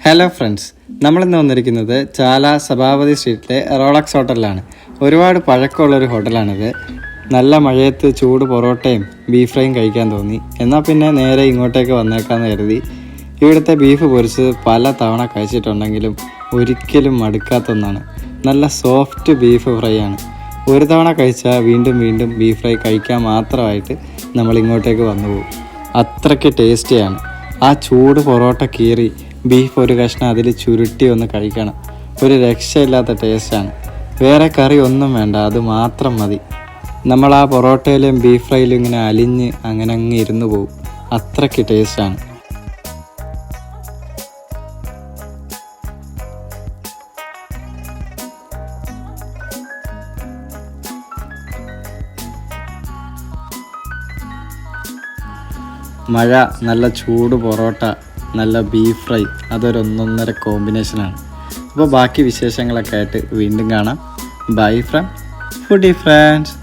Hello friends, നമ്മളിന്ന് വന്നിരിക്കുന്നത് ചാല സഭാപതി സ്ട്രീറ്റിലെ Rolex ഹോട്ടലിലാണ്. ഒരുപാട് പഴക്കമുള്ളൊരു ഹോട്ടലാണിത്. നല്ല മഴയത്ത് ചൂട് പൊറോട്ടയും ബീഫ് ഫ്രൈയും കഴിക്കാൻ തോന്നി. എന്നാൽ പിന്നെ നേരെ ഇങ്ങോട്ടേക്ക് വന്നേക്കാമെന്ന് കരുതി. ഇവിടുത്തെ ബീഫ് പൊരിച്ചത് പല തവണ കഴിച്ചിട്ടുണ്ടെങ്കിലും ഒരിക്കലും മടുക്കാത്ത ഒന്നാണ്. നല്ല സോഫ്റ്റ് ബീഫ് ഫ്രൈ ആണ്. ഒരു തവണ കഴിച്ചാൽ വീണ്ടും വീണ്ടും ബീഫ് ഫ്രൈ കഴിക്കാൻ മാത്രമായിട്ട് നമ്മൾ ഇങ്ങോട്ടേക്ക് വന്നു പോകും. അത്രയ്ക്ക് ടേസ്റ്റിയാണ്. ആ ചൂട് പൊറോട്ട കീറി ബീഫ് ഒരു കഷ്ണം അതിൽ ചുരുട്ടി ഒന്ന് കഴിക്കണം. ഒരു രക്ഷയില്ലാത്ത ടേസ്റ്റാണ്. വേറെ കറി ഒന്നും വേണ്ട, അത് മാത്രം മതി. നമ്മൾ ആ പൊറോട്ടയിലും ബീഫ് ഫ്രൈയിലും ഇങ്ങനെ അലിഞ്ഞ് അങ്ങനെ അങ്ങ് ഇരുന്ന് പോകും. അത്രയ്ക്ക് ടേസ്റ്റാണ്. മഴ, നല്ല ചൂട് പൊറോട്ട, നല്ല ബീഫ് ഫ്രൈ, അതൊരു ഒന്നൊന്നര കോമ്പിനേഷനാണ്. അപ്പോൾ ബാക്കി വിശേഷങ്ങളൊക്കെ ആയിട്ട് വീണ്ടും കാണാം. Bye from foodie friends.